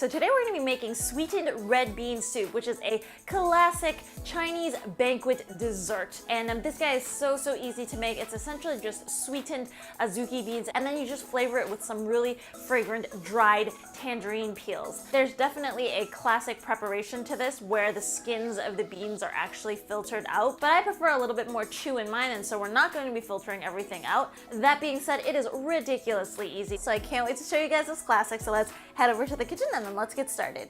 So today we're going to be making sweetened red bean soup, which is a classic Chinese banquet dessert. And this guy is so easy to make. It's essentially just sweetened adzuki beans, and then you just flavor it with some really fragrant dried tangerine peels. There's definitely a classic preparation to this where the skins of the beans are actually filtered out, but I prefer a little bit more chew in mine, and so we're not going to be filtering everything out. That being said, it is ridiculously easy, so I can't wait to show you guys this classic. So let's head over to the kitchen and then let's get started.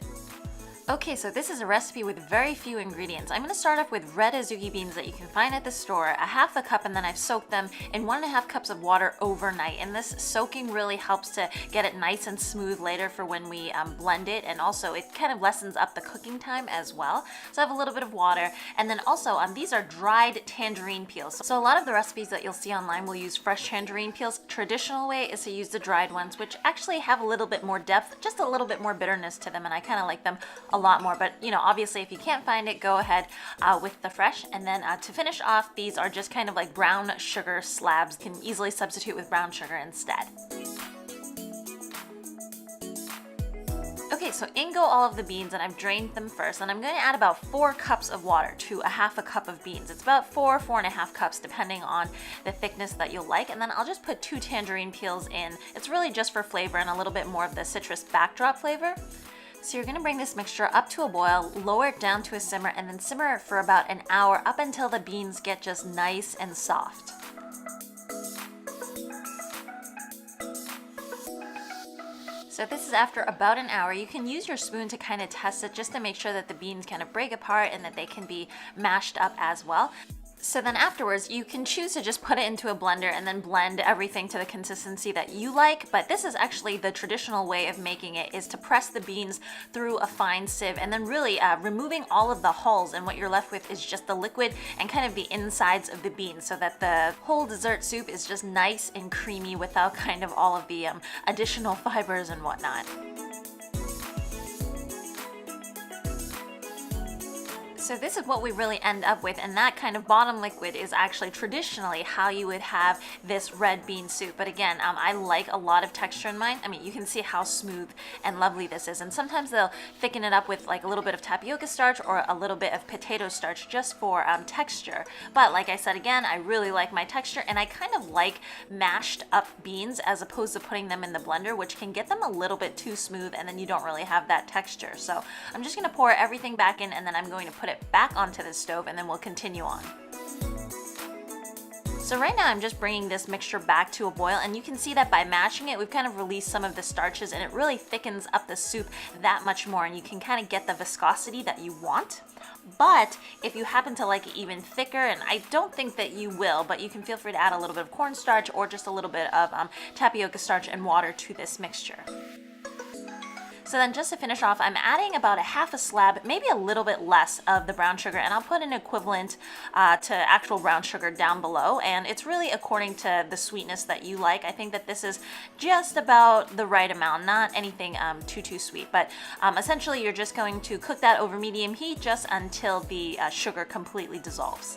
Okay, so this is a recipe with very few ingredients. I'm going to start off with red adzuki beans that you can find at the store, a half a cup, and then I've soaked them in 1.5 cups of water overnight. And this soaking really helps to get it nice and smooth later for when we blend it, and also it kind of lessens up the cooking time as well. So I have a little bit of water, and then also these are dried tangerine peels. So a lot of the recipes that you'll see online will use fresh tangerine peels. Traditional way is to use the dried ones, which actually have a little bit more depth, just a little bit more bitterness to them, and I kind of like them a lot more. But obviously if you can't find it, go ahead with the fresh. And then to finish off, these are just kind of like brown sugar slabs. You can easily substitute with brown sugar instead. Okay, so in go all of the beans, and I've drained them first, and I'm going to add about 4 cups of water to a half a cup of beans. It's about 4.5 cups depending on the thickness that you'll like, and then I'll just put 2 tangerine peels in. It's really just for flavor and a little bit more of the citrus backdrop flavor. So you're going to bring this mixture up to a boil, lower it down to a simmer, and then simmer it for about an hour up until the beans get just nice and soft. So this is after about an hour. You can use your spoon to kind of test it just to make sure that the beans kind of break apart and that they can be mashed up as well. So then afterwards, you can choose to just put it into a blender and then blend everything to the consistency that you like. But this is actually the traditional way of making it, is to press the beans through a fine sieve and then really removing all of the hulls, and what you're left with is just the liquid and kind of the insides of the beans, so that the whole dessert soup is just nice and creamy without kind of all of the additional fibers and whatnot. So this is what we really end up with, and that kind of bottom liquid is actually traditionally how you would have this red bean soup. But again, I like a lot of texture in mine. I mean, you can see how smooth and lovely this is, and sometimes they'll thicken it up with like a little bit of tapioca starch or a little bit of potato starch just for texture. But like I said, again, I really like my texture, and I kind of like mashed up beans as opposed to putting them in the blender, which can get them a little bit too smooth and then you don't really have that texture. So I'm just going to pour everything back in, and then I'm going to put it back onto the stove, and then we'll continue on. So right now I'm just bringing this mixture back to a boil, and you can see that by mashing it, we've kind of released some of the starches, and it really thickens up the soup that much more, and you can kind of get the viscosity that you want. But if you happen to like it even thicker, and I don't think that you will, but you can feel free to add a little bit of cornstarch or just a little bit of tapioca starch and water to this mixture. So then just to finish off, I'm adding about a half a slab, maybe a little bit less of the brown sugar, and I'll put an equivalent to actual brown sugar down below, and it's really according to the sweetness that you like. I think that this is just about the right amount, not anything too sweet, but essentially you're just going to cook that over medium heat just until the sugar completely dissolves.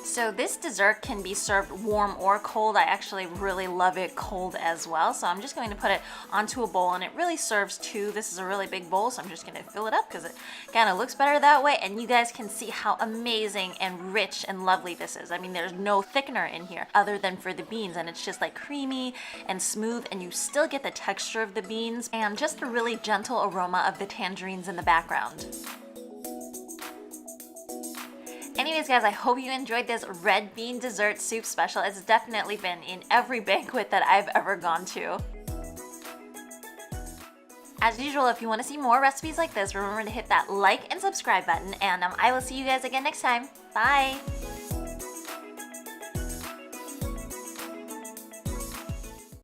So this dessert can be served warm or cold. I actually really love it cold as well. So I'm just going to put it onto a bowl, and it really serves 2. This is a really big bowl, so I'm just going to fill it up because it kind of looks better that way. And you guys can see how amazing and rich and lovely this is. I mean, there's no thickener in here other than for the beans, and it's just like creamy and smooth, and you still get the texture of the beans and just a really gentle aroma of the tangerines in the background. Anyways guys, I hope you enjoyed this red bean dessert soup special. It's definitely been in every banquet that I've ever gone to. As usual, if you want to see more recipes like this, remember to hit that like and subscribe button, and I will see you guys again next time. Bye!